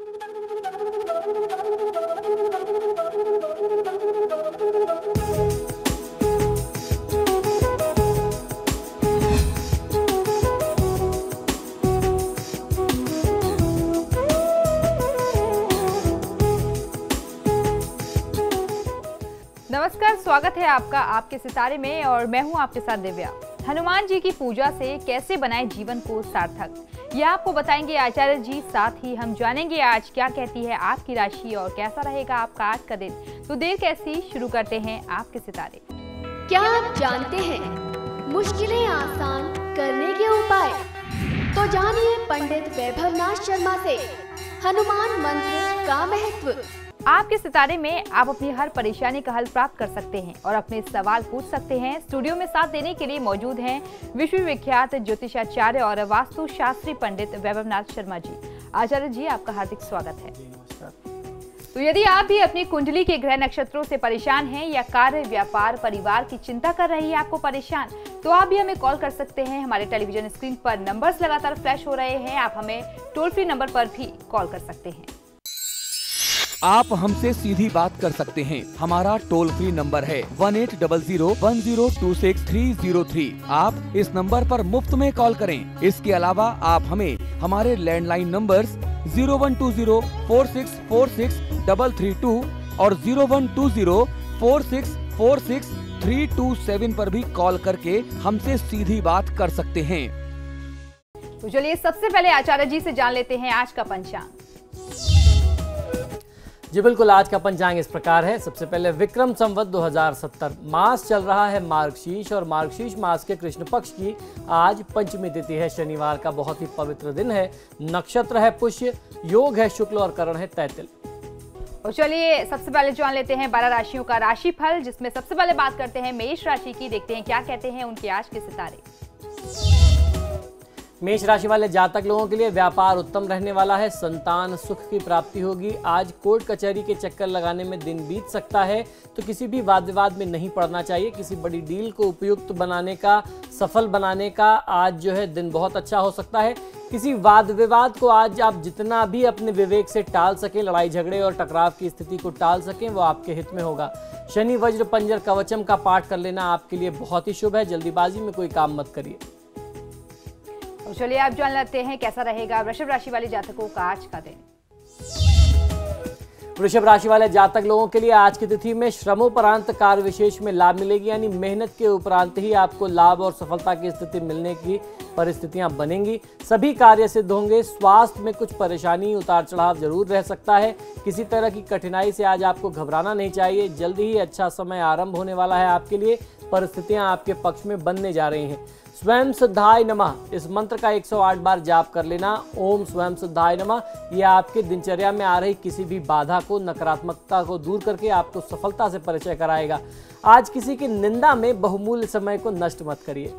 नमस्कार, स्वागत है आपका आपके सितारे में और मैं हूं आपके साथ दिव्या। हनुमान जी की पूजा से कैसे बनाए जीवन को सार्थक, यह आपको बताएंगे आचार्य जी। साथ ही हम जानेंगे आज क्या कहती है आपकी राशि और कैसा रहेगा आपका आज का दिन। तो देर कैसी, शुरू करते हैं आपके सितारे। क्या आप जानते हैं मुश्किलें आसान करने के उपाय? तो जानिए पंडित वैभवनाथ शर्मा से हनुमान मंत्र का महत्व। आपके सितारे में आप अपनी हर परेशानी का हल प्राप्त कर सकते हैं और अपने सवाल पूछ सकते हैं। स्टूडियो में साथ देने के लिए मौजूद हैं विश्वविख्यात ज्योतिषाचार्य और वास्तु शास्त्री पंडित वैभवनाथ शर्मा जी। आचार्य जी, आपका हार्दिक स्वागत है। तो यदि आप भी अपनी कुंडली के ग्रह नक्षत्रों से परेशान हैं या कार्य, व्यापार, परिवार की चिंता कर रही है आपको परेशान, तो आप भी हमें कॉल कर सकते हैं। हमारे टेलीविजन स्क्रीन पर नंबर्स लगातार फ्लैश हो रहे हैं, आप हमें टोल फ्री नंबर पर भी कॉल कर सकते हैं। आप हमसे सीधी बात कर सकते हैं। हमारा टोल फ्री नंबर है 180010263003। आप इस नंबर पर मुफ्त में कॉल करें। इसके अलावा आप हमें हमारे लैंडलाइन नंबर्स 012046463332 और 012046463327 पर भी कॉल करके हमसे सीधी बात कर सकते हैं। तो चलिए सबसे पहले आचार्य जी से जान लेते हैं आज का पंचांग। जी बिल्कुल, आज का पंचांग इस प्रकार है। सबसे पहले विक्रम संवत 2070 मास चल रहा है मार्गशीर्ष और मार्गशीर्ष मास के कृष्ण पक्ष की आज पंचमी तिथि है। शनिवार का बहुत ही पवित्र दिन है। नक्षत्र है पुष्य, योग है शुक्ल और करण है तैतिल। और चलिए सबसे पहले जान लेते हैं 12 राशियों का राशिफल, जिसमें सबसे पहले बात करते हैं मेष राशि की। देखते हैं क्या कहते हैं उनके आज के सितारे। मेष राशि वाले जातक लोगों के लिए व्यापार उत्तम रहने वाला है। संतान सुख की प्राप्ति होगी। आज कोर्ट कचहरी के चक्कर लगाने में दिन बीत सकता है, तो किसी भी वाद विवाद में नहीं पड़ना चाहिए। किसी बड़ी डील को उपयुक्त बनाने का, सफल बनाने का आज जो है दिन बहुत अच्छा हो सकता है। किसी वाद विवाद को आज आप जितना भी अपने विवेक से टाल सकें, लड़ाई झगड़े और टकराव की स्थिति को टाल सकें, वो आपके हित में होगा। शनि वज्र पंजर कवचम का पाठ कर लेना आपके लिए बहुत ही शुभ है। जल्दीबाजी में कोई काम मत करिए। तो चलिए आप जान लेते हैं कैसा रहेगा वृषभ राशि वाले जातकों का आज का दिन। वृषभ राशि वाले जातक लोगों के लिए आज की तिथि में श्रमोपरांत कार्य विशेष में लाभ मिलेगी, यानी मेहनत के उपरांत ही आपको लाभ और सफलता की स्थिति मिलने की परिस्थितियां बनेंगी। सभी कार्य सिद्ध होंगे। स्वास्थ्य में कुछ परेशानी, उतार चढ़ाव जरूर रह सकता है। किसी तरह की कठिनाई से आज आपको घबराना नहीं चाहिए। जल्दी ही अच्छा समय आरंभ होने वाला है आपके लिए। परिस्थितियां आपके पक्ष में बनने जा रही हैं। स्वयं सिद्धाय नमः इस मंत्र का 108 बार जाप कर लेना। ओम स्वयं सिद्धाय नमः यह आपके दिनचर्या में आ रही किसी भी बाधा को, नकारात्मकता को दूर करके आपको सफलता से परिचय कराएगा। आज किसी की निंदा में बहुमूल्य समय को नष्ट मत करिए।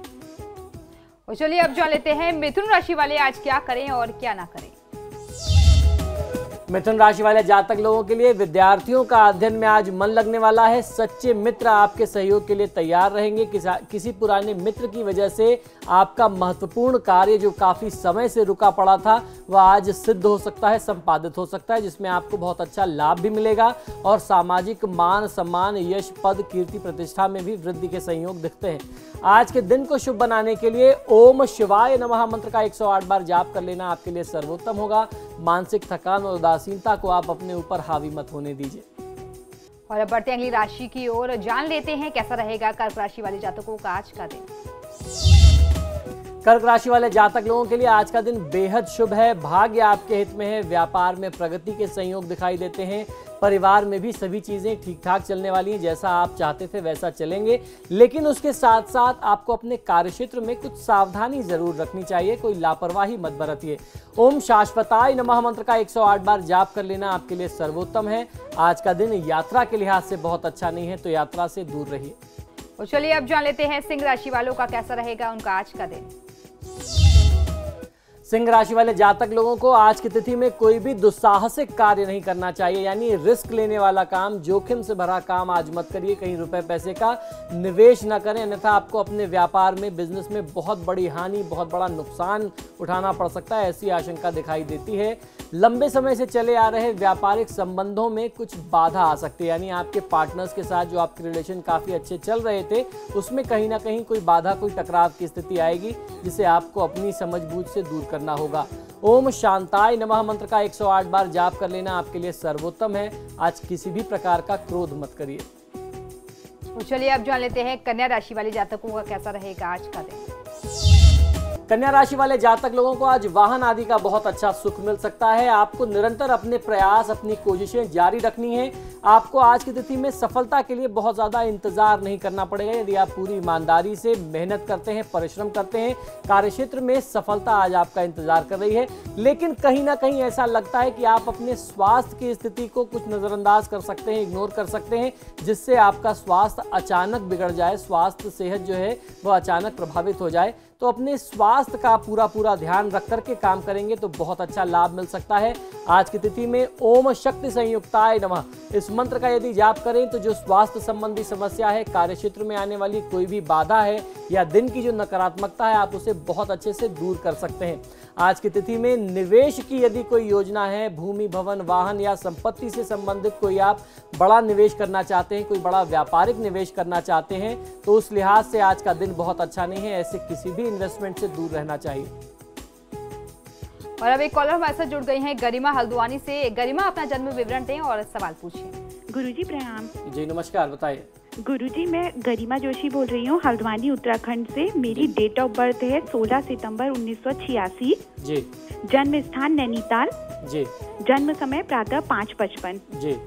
और चलिए अब जान लेते हैं मिथुन राशि वाले आज क्या करें और क्या ना करें। मिथुन राशि वाले जातक लोगों के लिए विद्यार्थियों का अध्ययन में आज मन लगने वाला है। सच्चे मित्र आपके सहयोग के लिए तैयार रहेंगे। किसी पुराने मित्र की वजह से आपका महत्वपूर्ण कार्य जो काफी समय से रुका पड़ा था वह आज सिद्ध हो सकता है, संपादित हो सकता है, जिसमें आपको बहुत अच्छा लाभ भी मिलेगा और सामाजिक मान सम्मान, यश, पद, कीर्ति, प्रतिष्ठा में भी वृद्धि के संयोग दिखते हैं। आज के दिन को शुभ बनाने के लिए ओम शिवाय नमः मंत्र का 108 बार जाप कर लेना आपके लिए सर्वोत्तम होगा। मानसिक थकान और उदासीनता को आप अपने ऊपर हावी मत होने दीजिए। और अब बढ़ते हैं अगली राशि की ओर, जान लेते हैं कैसा रहेगा कर्क राशि वाले जातकों का आज का दिन। कर्क राशि वाले जातक लोगों के लिए आज का दिन बेहद शुभ है। भाग्य आपके हित में है। व्यापार में प्रगति के संयोग दिखाई देते हैं। परिवार में भी सभी चीजें ठीक ठाक चलने वाली हैं। जैसा आप चाहते थे वैसा चलेंगे, लेकिन उसके साथ साथ आपको अपने कार्यक्षेत्र में कुछ सावधानी जरूर रखनी चाहिए। कोई लापरवाही मत बरतिए। ओम शाश्वताय नमः मंत्र का 108 बार जाप कर लेना आपके लिए सर्वोत्तम है। आज का दिन यात्रा के लिहाज से बहुत अच्छा नहीं है, तो यात्रा से दूर रहिए। और चलिए अब जान लेते हैं सिंह राशि वालों का कैसा रहेगा उनका आज का दिन। सिंह राशि वाले जातक लोगों को आज की तिथि में कोई भी दुस्साहसिक कार्य नहीं करना चाहिए, यानी रिस्क लेने वाला काम, जोखिम से भरा काम आज मत करिए। कहीं रुपए पैसे का निवेश न करें, अन्यथा आपको अपने व्यापार में, बिजनेस में बहुत बड़ी हानि, बहुत बड़ा नुकसान उठाना पड़ सकता है, ऐसी आशंका दिखाई देती है। लंबे समय से चले आ रहे व्यापारिक संबंधों में कुछ बाधा आ सकती है, यानी आपके पार्टनर्स के साथ जो आपके रिलेशन काफी अच्छे चल रहे थे उसमें कहीं ना कहीं कोई बाधा, कोई टकराव की स्थिति आएगी, जिसे आपको अपनी समझबूझ से दूर करना होगा। ओम शांताय नमः मंत्र का 108 बार जाप कर लेना आपके लिए सर्वोत्तम है। आज किसी भी प्रकार का क्रोध मत करिए। तो चलिए अब जान लेते हैं कन्या राशि वाले जातकों का कैसा रहेगा आज का दिन। कन्या राशि वाले जातक लोगों को आज वाहन आदि का बहुत अच्छा सुख मिल सकता है। आपको निरंतर अपने प्रयास, अपनी कोशिशें जारी रखनी है। आपको आज की तिथि में सफलता के लिए बहुत ज्यादा इंतजार नहीं करना पड़ेगा। यदि आप पूरी ईमानदारी से मेहनत करते हैं, परिश्रम करते हैं, कार्यक्षेत्र में सफलता आज आपका इंतजार कर रही है। लेकिन कहीं ना कहीं ऐसा लगता है कि आप अपने स्वास्थ्य की स्थिति को कुछ नजरअंदाज कर सकते हैं, इग्नोर कर सकते हैं, जिससे आपका स्वास्थ्य अचानक बिगड़ जाए, स्वास्थ्य सेहत जो है वह अचानक प्रभावित हो जाए। तो अपने स्वास्थ्य का पूरा ध्यान रख करके काम करेंगे तो बहुत अच्छा लाभ मिल सकता है। आज की तिथि में ओम शक्ति संयुक्ताय नमः इस मंत्र का यदि जाप करें तो जो स्वास्थ्य संबंधी समस्या है, कार्यक्षेत्र में आने वाली कोई भी बाधा है या दिन की जो नकारात्मकता है, आप उसे बहुत अच्छे से दूर कर सकते हैं। आज की तिथि में निवेश की यदि कोई योजना है, भूमि, भवन, वाहन या संपत्ति से संबंधित कोई आप बड़ा निवेश करना चाहते हैं, कोई बड़ा व्यापारिक निवेश करना चाहते हैं, तो उस लिहाज से आज का दिन बहुत अच्छा नहीं है। ऐसे किसी भी इन्वेस्टमेंट से दूर रहना चाहिए। और अब एक कॉलर हमारे साथ जुड़ गई हैं गरिमा हल्द्वानी से। गरिमा, अपना जन्म विवरण दें और सवाल पूछें। गुरुजी प्रणाम। जी नमस्कार, बताइए। गुरुजी, मैं गरिमा जोशी बोल रही हूँ, हल्द्वानी उत्तराखंड से। मेरी डेट ऑफ बर्थ है 16 सितंबर 1986। जी। जन्म स्थान नैनीताल। जी। जन्म समय प्रातः 5:55। जी।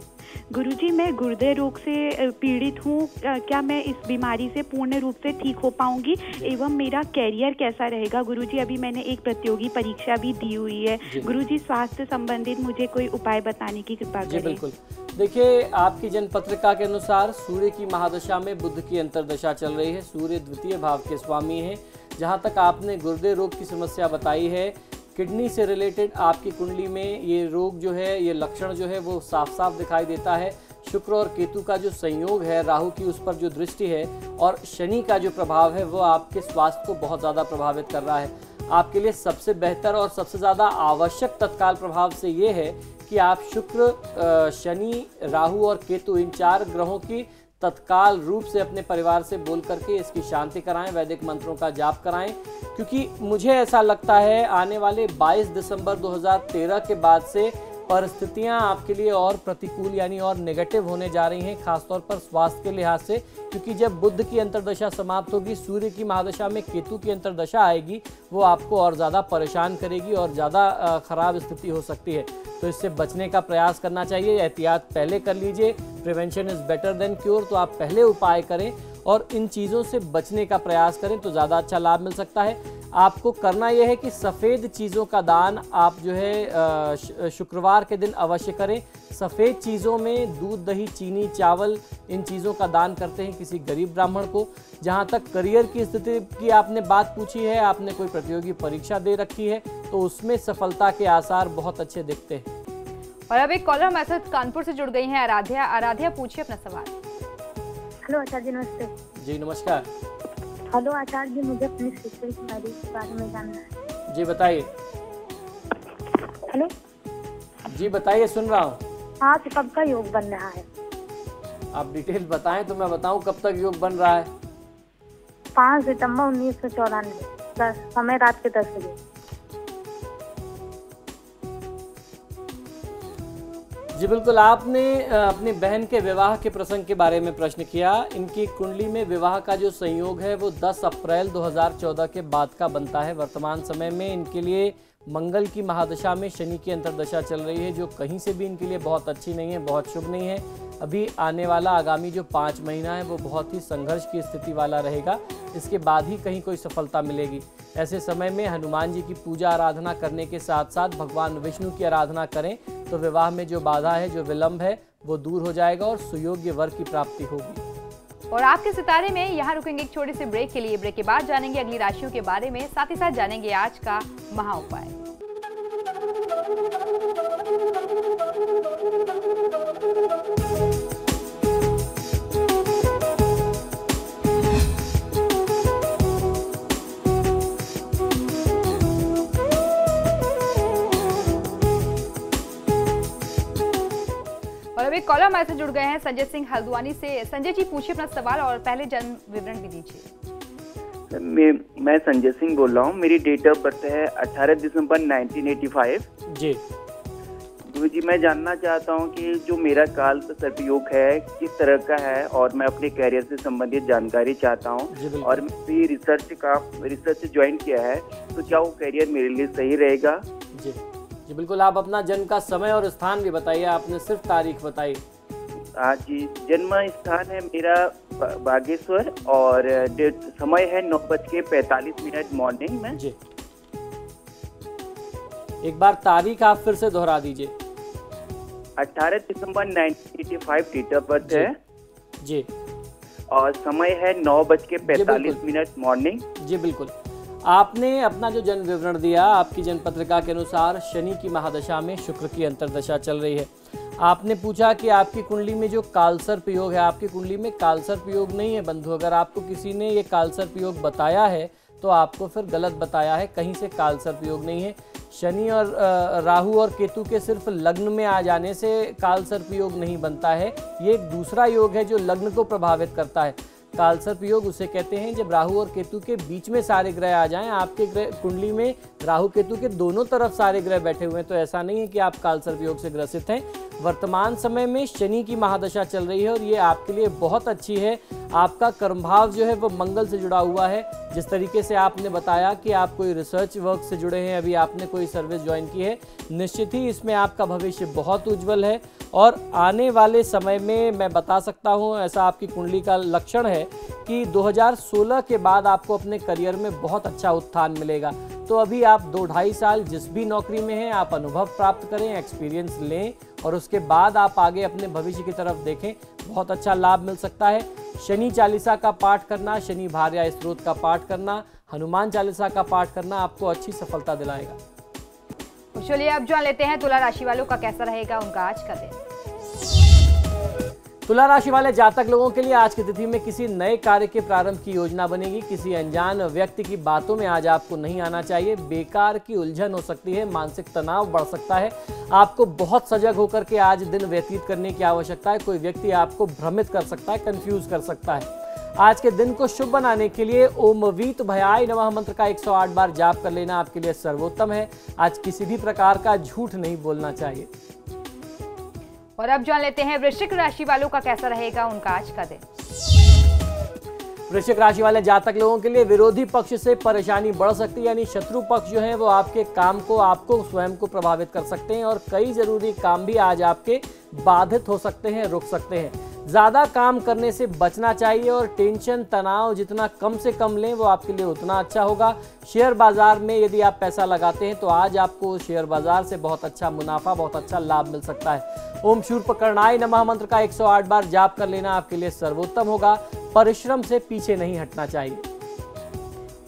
गुरुजी, मैं गुर्दे रोग से पीड़ित हूँ। क्या मैं इस बीमारी से पूर्ण रूप से ठीक हो पाऊंगी एवं मेरा कैरियर कैसा रहेगा? गुरुजी, अभी मैंने एक प्रतियोगी परीक्षा भी दी हुई है। गुरुजी, स्वास्थ्य संबंधित मुझे कोई उपाय बताने की कृपा करें। जी बिल्कुल। देखिए, आपकी जन्म पत्रिका के अनुसार सूर्य की महादशा में बुध की अंतर्दशा चल रही है। सूर्य द्वितीय भाव के स्वामी है। जहाँ तक आपने गुर्दे रोग की समस्या बताई है, किडनी से रिलेटेड आपकी कुंडली में ये रोग जो है, ये लक्षण जो है वो साफ साफ दिखाई देता है। शुक्र और केतु का जो संयोग है, राहु की उस पर जो दृष्टि है और शनि का जो प्रभाव है वो आपके स्वास्थ्य को बहुत ज़्यादा प्रभावित कर रहा है। आपके लिए सबसे बेहतर और सबसे ज़्यादा आवश्यक तत्काल प्रभाव से ये है कि आप शुक्र, शनि, राहु और केतु इन 4 ग्रहों की तत्काल रूप से अपने परिवार से बोल करके इसकी शांति कराएं, वैदिक मंत्रों का जाप कराएं। क्योंकि मुझे ऐसा लगता है आने वाले 22 दिसंबर 2013 के बाद से परिस्थितियां आपके लिए और प्रतिकूल यानी और नेगेटिव होने जा रही हैं, खासतौर पर स्वास्थ्य के लिहाज से। क्योंकि जब बुध की अंतर्दशा समाप्त होगी, सूर्य की महादशा में केतु की अंतर्दशा आएगी, वो आपको और ज़्यादा परेशान करेगी और ज़्यादा खराब स्थिति हो सकती है। तो इससे बचने का प्रयास करना चाहिए। एहतियात पहले कर लीजिए, prevention is better than cure. तो आप पहले उपाय करें और इन चीज़ों से बचने का प्रयास करें तो ज़्यादा अच्छा लाभ मिल सकता है। आपको करना यह है कि सफ़ेद चीज़ों का दान आप जो है शुक्रवार के दिन अवश्य करें। सफ़ेद चीज़ों में दूध, दही, चीनी, चावल, इन चीज़ों का दान करते हैं किसी गरीब ब्राह्मण को। जहाँ तक करियर की स्थिति की आपने बात पूछी है, आपने कोई प्रतियोगी परीक्षा दे रखी है तो उसमें सफलता के आसार बहुत अच्छे दिखते हैं। और अब एक कॉलर हमारे साथ कानपुर से जुड़ गई हैं, आराध्या। आराध्या, पूछिए अपना सवाल। हेलो आचार्य जी, नमस्ते। जी नमस्कार। हेलो आचार्य जी, मुझे अपनी सिस्टर की मैरिज के बारे में जानना है। जी बताइए। हेलो जी बताइए, सुन रहा हूँ। हाँ, तो कब का योग बन रहा है? आप डिटेल बताएं तो मैं बताऊं कब तक योग बन रहा है। 5 सितंबर 1994, समय रात के 10 बजे। जी बिल्कुल, आपने अपनी बहन के विवाह के प्रसंग के बारे में प्रश्न किया। इनकी कुंडली में विवाह का जो संयोग है वो 10 अप्रैल 2014 के बाद का बनता है। वर्तमान समय में इनके लिए मंगल की महादशा में शनि की अंतर्दशा चल रही है, जो कहीं से भी इनके लिए बहुत अच्छी नहीं है, बहुत शुभ नहीं है। अभी आने वाला आगामी जो 5 महीना है वो बहुत ही संघर्ष की स्थिति वाला रहेगा। इसके बाद ही कहीं कोई सफलता मिलेगी। ऐसे समय में हनुमान जी की पूजा आराधना करने के साथ साथ भगवान विष्णु की आराधना करें तो विवाह में जो बाधा है, जो विलंब है, वो दूर हो जाएगा और सुयोग्य वर की प्राप्ति होगी। और आपके सितारे में यहाँ रुकेंगे एक छोटे से ब्रेक के लिए। ब्रेक के बाद जानेंगे अगली राशियों के बारे में, साथ ही साथ जानेंगे आज का महा उपाय। और अभी कॉलर हमारे से जुड़ गए हैं संजय सिंह हल्द्वानी से। संजय जी, पूछिए अपना सवाल और पहले जन्म विवरण भी दीजिए। मैं संजय सिंह बोल रहा हूँ। मेरी डेट ऑफ बर्थ है 18 दिसंबर 1985। जी गुरु जी, मैं जानना चाहता हूँ कि जो मेरा काल सर्पयोग है किस तरह का है, और मैं अपने कैरियर से संबंधित जानकारी चाहता हूँ। और मैं रिसर्च ज्वाइन किया है, तो क्या वो कैरियर मेरे लिए सही रहेगा? जी बिल्कुल, आप अपना जन्म का समय और स्थान भी बताइए, आपने सिर्फ तारीख बताई। हाँ जी, जन्म स्थान है मेरा बागेश्वर और समय है 9:45 मॉर्निंग में। जी एक बार तारीख आप फिर से दोहरा दीजिए। 18 दिसंबर 1985 डेट ऑफ बर्थ है जी, और समय है 9:45 मॉर्निंग। जी बिल्कुल, आपने अपना जो जन्म विवरण दिया, आपकी जन्म पत्रिका के अनुसार शनि की महादशा में शुक्र की अंतर्दशा चल रही है। आपने पूछा कि आपकी कुंडली में जो कालसर्प योग है, आपकी कुंडली में कालसर्प योग नहीं है बंधु। अगर आपको किसी ने ये कालसर्प योग बताया है तो आपको फिर गलत बताया है, कहीं से कालसर्प योग नहीं है। शनि और राहु और केतु के सिर्फ लग्न में आ जाने से कालसर्प योग नहीं बनता है। ये एक दूसरा योग है जो लग्न को प्रभावित करता है। कालसर्प योग उसे कहते हैं जब राहु और केतु के बीच में सारे ग्रह आ जाएं। आपके ग्रह कुंडली में राहु केतु के दोनों तरफ सारे ग्रह बैठे हुए हैं, तो ऐसा नहीं है कि आप कालसर्प योग से ग्रसित हैं। वर्तमान समय में शनि की महादशा चल रही है और ये आपके लिए बहुत अच्छी है। आपका कर्मभाव जो है वो मंगल से जुड़ा हुआ है। जिस तरीके से आपने बताया कि आप कोई रिसर्च वर्क से जुड़े हैं, अभी आपने कोई सर्विस ज्वाइन की है, निश्चित ही इसमें आपका भविष्य बहुत उज्जवल है। और आने वाले समय में मैं बता सकता हूँ, ऐसा आपकी कुंडली का लक्षण है कि 2016 के बाद आपको अपने करियर में बहुत अच्छा उत्थान मिलेगा। तो अभी आप 2-2.5 साल जिस भी नौकरी में हैं, आप अनुभव प्राप्त करें, एक्सपीरियंस लें और उसके बाद आप आगे अपने भविष्य की तरफ देखें, बहुत अच्छा लाभ मिल सकता है। शनि चालीसा का पाठ करना, शनि भार्या स्तोत्र का पाठ करना, हनुमान चालीसा का पाठ करना आपको अच्छी सफलता दिलाएगा। चलिए अब जान लेते हैं तुला राशि वालों का कैसा रहेगा उनका आज का दिन। तुला राशि वाले जातक लोगों के लिए आज की तिथि में किसी नए कार्य के प्रारंभ की योजना बनेगी। किसी अनजान व्यक्ति की बातों में आज आपको नहीं आना चाहिए। बेकार की उलझन हो सकती है, मानसिक तनाव बढ़ सकता है। आपको बहुत सजग होकर के आज दिन व्यतीत करने की आवश्यकता है। कोई व्यक्ति आपको भ्रमित कर सकता है, कंफ्यूज कर सकता है। आज के दिन को शुभ बनाने के लिए ओम वीत भयाय नमः मंत्र का 108 बार जाप कर लेना आपके लिए सर्वोत्तम है। आज किसी भी प्रकार का झूठ नहीं बोलना चाहिए। और अब जान लेते हैं वृश्चिक राशि वालों का कैसा रहेगा उनका आज का दिन। वृश्चिक राशि वाले जातक लोगों के लिए विरोधी पक्ष से परेशानी बढ़ सकती है, यानी शत्रु पक्ष जो है वो आपके काम को, आपको स्वयं को प्रभावित कर सकते हैं और कई जरूरी काम भी आज आपके बाधित हो सकते हैं, रुक सकते हैं। ज़्यादा काम करने से बचना चाहिए और टेंशन तनाव जितना कम से कम लें वो आपके लिए उतना अच्छा होगा। शेयर बाजार में यदि आप पैसा लगाते हैं तो आज आपको शेयर बाजार से बहुत अच्छा मुनाफा, बहुत अच्छा लाभ मिल सकता है। ओम शूर्पकर्णाय नमः मंत्र का 108 बार जाप कर लेना आपके लिए सर्वोत्तम होगा। परिश्रम से पीछे नहीं हटना चाहिए।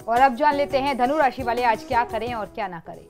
और अब जान लेते हैं धनु राशि वाले आज क्या करें और क्या ना करें।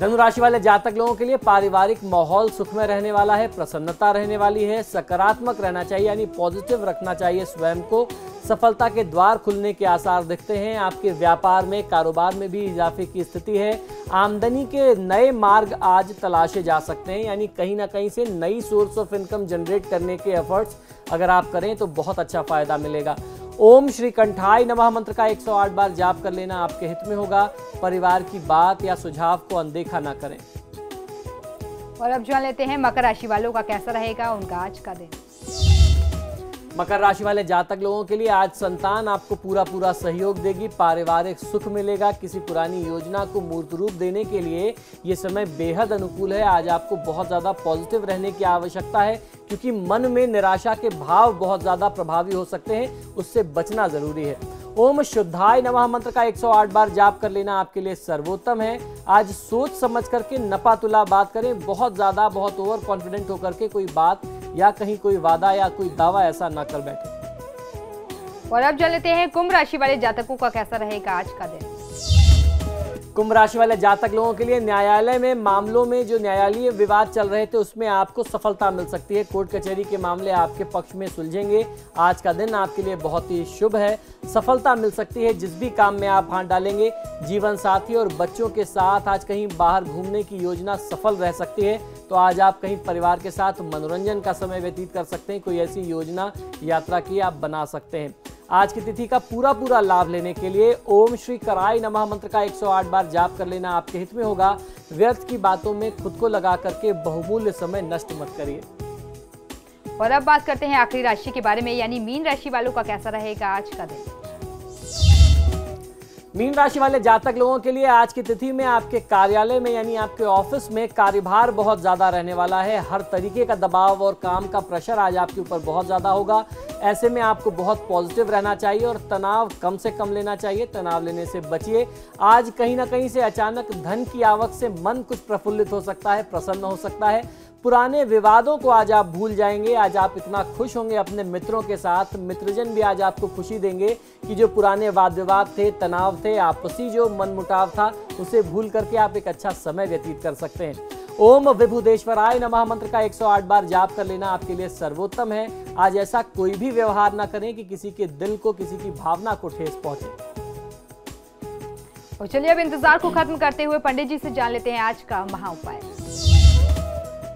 धनु राशि वाले जातक लोगों के लिए पारिवारिक माहौल सुखमय रहने वाला है, प्रसन्नता रहने वाली है। सकारात्मक रहना चाहिए, यानी पॉजिटिव रखना चाहिए स्वयं को। सफलता के द्वार खुलने के आसार दिखते हैं। आपके व्यापार में, कारोबार में भी इजाफे की स्थिति है। आमदनी के नए मार्ग आज तलाशे जा सकते हैं, यानी कहीं ना कहीं से नई सोर्स ऑफ इनकम जनरेट करने के एफर्ट्स अगर आप करें तो बहुत अच्छा फायदा मिलेगा। ओम श्री कंठाय नमः मंत्र का 108 बार जाप कर लेना आपके हित में होगा। परिवार की बात या सुझाव को अनदेखा ना करें। और अब जान लेते हैं मकर राशि वालों का कैसा रहेगा उनका आज का दिन। मकर राशि वाले जातक लोगों के लिए आज संतान आपको पूरा सहयोग देगी। पारिवारिक सुख मिलेगा। किसी पुरानी योजना को मूर्त रूप देने के लिए ये समय बेहद अनुकूल है। आज आपको बहुत ज़्यादा पॉजिटिव रहने की आवश्यकता है, क्योंकि मन में निराशा के भाव बहुत ज़्यादा प्रभावी हो सकते हैं, उससे बचना ज़रूरी है। ओम शुद्धाय नमः मंत्र का 108 बार जाप कर लेना आपके लिए सर्वोत्तम है। आज सोच समझ करके नपा तुला बात करें। बहुत ज़्यादा, बहुत ओवर कॉन्फिडेंट होकर के कोई बात या कहीं कोई वादा या कोई दावा ऐसा ना कर बैठे। और अब जान लेते हैं कुंभ राशि वाले जातकों का कैसा रहेगा आज का दिन। कुंभ राशि वाले जातक लोगों के लिए न्यायालय में मामलों में जो न्यायालयीय विवाद चल रहे थे उसमें आपको सफलता मिल सकती है। कोर्ट कचहरी के मामले आपके पक्ष में सुलझेंगे। आज का दिन आपके लिए बहुत ही शुभ है। सफलता मिल सकती है जिस भी काम में आप हाथ डालेंगे। जीवन साथी और बच्चों के साथ आज कहीं बाहर घूमने की योजना सफल रह सकती है। तो आज आप कहीं परिवार के साथ मनोरंजन का समय व्यतीत कर सकते हैं। कोई ऐसी योजना यात्रा की आप बना सकते हैं। आज की तिथि का पूरा लाभ लेने के लिए ओम श्री कराय नमः मंत्र का 108 बार जाप कर लेना आपके हित में होगा। व्यर्थ की बातों में खुद को लगा करके बहुमूल्य समय नष्ट मत करिए। और अब बात करते हैं आखिरी राशि के बारे में, यानी मीन राशि वालों का कैसा रहेगा आज का दिन। मीन राशि वाले जातक लोगों के लिए आज की तिथि में आपके कार्यालय में यानी आपके ऑफिस में कार्यभार बहुत ज्यादा रहने वाला है। हर तरीके का दबाव और काम का प्रेशर आज आपके ऊपर बहुत ज्यादा होगा। ऐसे में आपको बहुत पॉजिटिव रहना चाहिए और तनाव कम से कम लेना चाहिए। तनाव लेने से बचिए। आज कहीं ना कहीं से अचानक धन की आवक से मन कुछ प्रफुल्लित हो सकता है, प्रसन्न हो सकता है। पुराने विवादों को आज आप भूल जाएंगे। आज आप इतना खुश होंगे अपने मित्रों के साथ। मित्रजन भी आज आपको खुशी देंगे कि जो पुराने वाद विवाद थे, तनाव थे, आपसी जो मनमुटाव था, उसे भूल करके आप एक अच्छा समय व्यतीत कर सकते हैं। ओम विभुदेश्वराय नमः मंत्र का 108 बार जाप कर लेना आपके लिए सर्वोत्तम है। आज ऐसा कोई भी व्यवहार ना करें कि किसी के दिल को, किसी की भावना को ठेस पहुंचे। और चलिए अब इंतजार को खत्म करते हुए पंडित जी से जान लेते हैं आज का महाउपाय।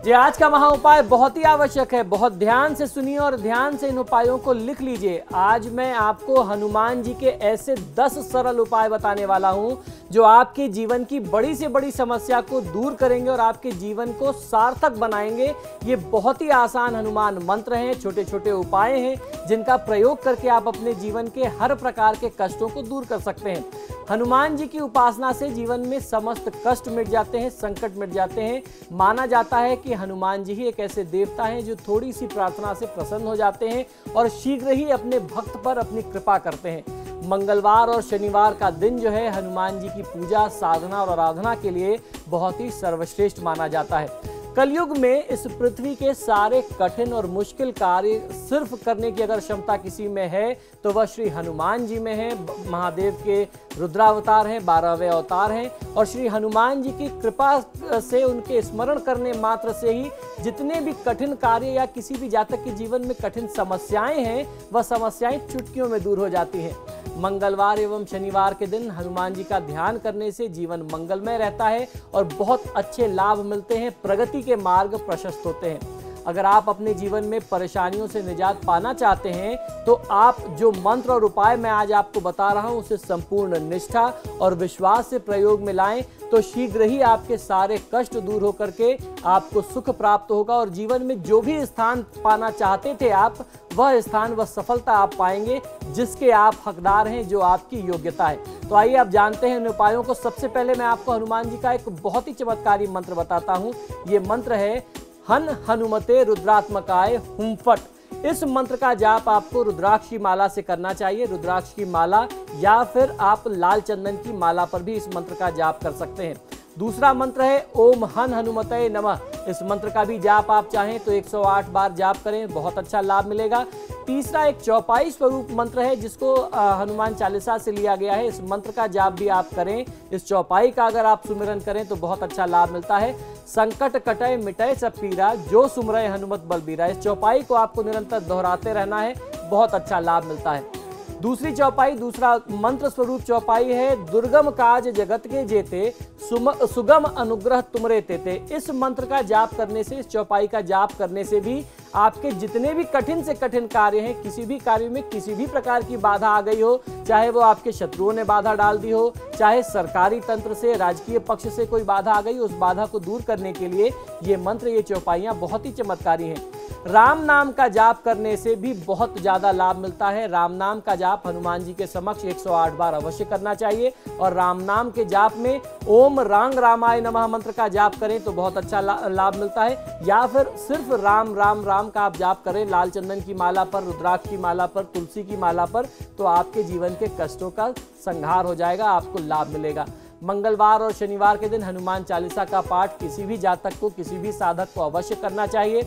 ये आज का महाउपाय बहुत ही आवश्यक है। बहुत ध्यान से सुनिए और ध्यान से इन उपायों को लिख लीजिए। आज मैं आपको हनुमान जी के ऐसे 10 सरल उपाय बताने वाला हूं जो आपके जीवन की बड़ी से बड़ी समस्या को दूर करेंगे और आपके जीवन को सार्थक बनाएंगे। ये बहुत ही आसान हनुमान मंत्र हैं, छोटे छोटे उपाय हैं जिनका प्रयोग करके आप अपने जीवन के हर प्रकार के कष्टों को दूर कर सकते हैं। हनुमान जी की उपासना से जीवन में समस्त कष्ट मिट जाते हैं, संकट मिट जाते हैं। माना जाता है कि हनुमान जी ही एक ऐसे देवता हैं जो थोड़ी सी प्रार्थना से प्रसन्न हो जाते हैं और शीघ्र ही अपने भक्त पर अपनी कृपा करते हैं। मंगलवार और शनिवार का दिन जो है हनुमान जी की पूजा, साधना और आराधना के लिए बहुत ही सर्वश्रेष्ठ माना जाता है। कलयुग में इस पृथ्वी के सारे कठिन और मुश्किल कार्य सिर्फ करने की अगर क्षमता किसी में है तो वह श्री हनुमान जी में है। महादेव के रुद्रावतार हैं, 12वें अवतार हैं और श्री हनुमान जी की कृपा से, उनके स्मरण करने मात्र से ही जितने भी कठिन कार्य या किसी भी जातक के जीवन में कठिन समस्याएं हैं वह समस्याएं चुटकियों में दूर हो जाती हैं। मंगलवार एवं शनिवार के दिन हनुमान जी का ध्यान करने से जीवन मंगलमय रहता है और बहुत अच्छे लाभ मिलते हैं। प्रगति के मार्ग प्रशस्त होते हैं। अगर आप अपने जीवन में परेशानियों से निजात पाना चाहते हैं तो आप जो मंत्र और उपाय मैं आज आपको बता रहा हूं उसे संपूर्ण निष्ठा और विश्वास से प्रयोग में लाएं तो शीघ्र ही आपके सारे कष्ट दूर होकर के आपको सुख प्राप्त होगा और जीवन में जो भी स्थान पाना चाहते थे आप, वह स्थान, वह सफलता आप पाएंगे जिसके आप हकदार हैं, जो आपकी योग्यता है। तो आइए आप जानते हैं इन उपायों को। सबसे पहले मैं आपको हनुमान जी का एक बहुत ही चमत्कारी मंत्र बताता हूं। ये मंत्र है हन हनुमते रुद्रात्मकाय हुम फट। इस मंत्र का जाप आपको रुद्राक्ष की माला से करना चाहिए। रुद्राक्ष की माला या फिर आप लाल चंदन की माला पर भी इस मंत्र का जाप कर सकते हैं। दूसरा मंत्र है ओम हन हनुमते नमः। इस मंत्र का भी जाप आप चाहें तो 108 बार जाप करें, बहुत अच्छा लाभ मिलेगा। तीसरा एक चौपाई स्वरूप मंत्र है जिसको हनुमान चालीसा से लिया गया है। इस मंत्र का जाप भी आप करें। इस चौपाई का अगर आप सुमिरन करें तो बहुत अच्छा लाभ मिलता है। संकट कटय मिटय सब पीरा, जो सुमरय हनुमत बलबीरा। इस चौपाई को आपको निरंतर दोहराते रहना है, बहुत अच्छा लाभ मिलता है। दूसरी चौपाई, दूसरा मंत्र स्वरूप चौपाई है दुर्गम काज जगत के जेते, सुगम अनुग्रह तुमरे तेते। इस मंत्र का जाप करने से, इस चौपाई का जाप करने से भी आपके जितने भी कठिन से कठिन कार्य हैं, किसी भी कार्य में किसी भी प्रकार की बाधा आ गई हो, चाहे वो आपके शत्रुओं ने बाधा डाल दी हो, चाहे सरकारी तंत्र से, राजकीय पक्ष से कोई बाधा आ गई, उस बाधा को दूर करने के लिए ये मंत्र, ये चौपाइयां बहुत ही चमत्कारी हैं। राम नाम का जाप करने से भी बहुत ज्यादा लाभ मिलता है। राम नाम का जाप हनुमान जी के समक्ष 108 बार अवश्य करना चाहिए और राम नाम के जाप में ओम रांग रामाय नमः मंत्र का जाप करें तो बहुत अच्छा लाभ मिलता है। या फिर सिर्फ राम राम राम का आप जाप करें लाल चंदन की माला पर, रुद्राक्ष की माला पर, तुलसी की माला पर, तो आपके जीवन के कष्टों का संहार हो जाएगा, आपको लाभ मिलेगा। मंगलवार और शनिवार के दिन हनुमान चालीसा का पाठ किसी भी जातक को, किसी भी साधक को अवश्य करना चाहिए।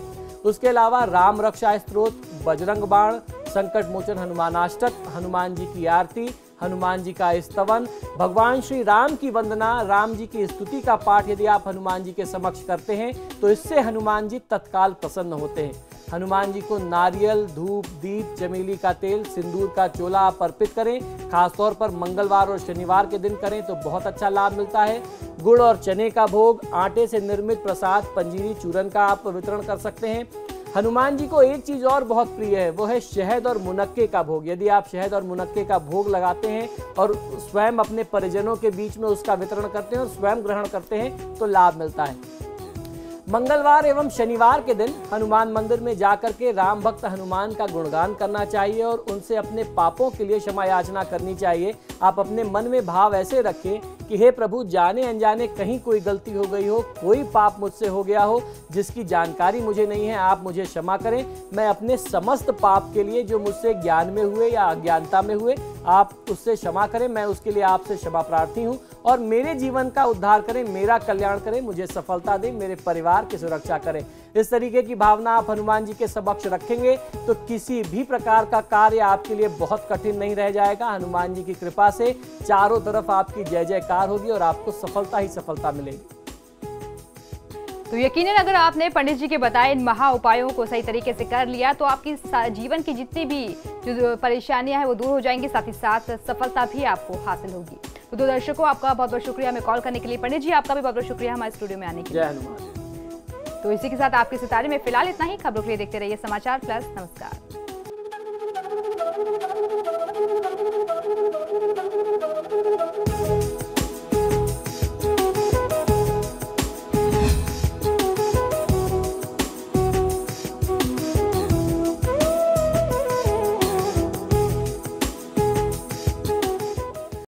उसके अलावा राम रक्षा स्तोत्र, बजरंग बाण, संकट मोचन हनुमानाष्टक, हनुमान जी की आरती, हनुमान जी का स्तवन, भगवान श्री राम की वंदना, राम जी की स्तुति का पाठ यदि आप हनुमान जी के समक्ष करते हैं तो इससे हनुमान जी तत्काल प्रसन्न होते हैं। हनुमान जी को नारियल, धूप, दीप, चमेली का तेल, सिंदूर का चोला आप अर्पित करें। खासतौर पर मंगलवार और शनिवार के दिन करें तो बहुत अच्छा लाभ मिलता है। गुड़ और चने का भोग, आटे से निर्मित प्रसाद, पंजीरी, चूरन का आप वितरण कर सकते हैं। हनुमान जी को एक चीज और बहुत प्रिय है, वो है शहद और मुनक्के का भोग। यदि आप शहद और मुनक्के का भोग लगाते हैं और स्वयं अपने परिजनों के बीच में उसका वितरण करते हैं और स्वयं ग्रहण करते हैं तो लाभ मिलता है। मंगलवार एवं शनिवार के दिन हनुमान मंदिर में जाकर के राम भक्त हनुमान का गुणगान करना चाहिए और उनसे अपने पापों के लिए क्षमा याचना करनी चाहिए। आप अपने मन में भाव ऐसे रखें कि हे प्रभु, जाने अनजाने कहीं कोई गलती हो गई हो, कोई पाप मुझसे हो गया हो जिसकी जानकारी मुझे नहीं है, आप मुझे क्षमा करें। मैं अपने समस्त पाप के लिए जो मुझसे ज्ञान में हुए या अज्ञानता में हुए, आप उससे क्षमा करें। मैं उसके लिए आपसे क्षमा प्रार्थी हूँ और मेरे जीवन का उद्धार करें, मेरा कल्याण करें, मुझे सफलता दें, मेरे परिवार की सुरक्षा करें। इस तरीके की भावना आप हनुमान जी के समक्ष रखेंगे तो किसी भी प्रकार का कार्य आपके लिए बहुत कठिन नहीं रह जाएगा। हनुमान जी की कृपा से चारों तरफ आपकी जय जयकार होगी और आपको सफलता ही सफलता मिलेगी। तो यकीनन अगर आपने पंडित जी के बताए इन महा उपायों को सही तरीके से कर लिया तो आपकी जीवन की जितनी भी जो परेशानियां हैं वो दूर हो जाएंगी, साथ ही साथ सफलता भी आपको हासिल होगी। तो दर्शकों, आपका बहुत बहुत शुक्रिया हमें कॉल करने के लिए। पंडित जी, आपका भी बहुत बहुत शुक्रिया हमारे स्टूडियो में आने के लिए। जय हनुमान। तो इसी के साथ आपके सितारे में फिलहाल इतना ही। खबरों के लिए देखते रहिए समाचार प्लस। नमस्कार।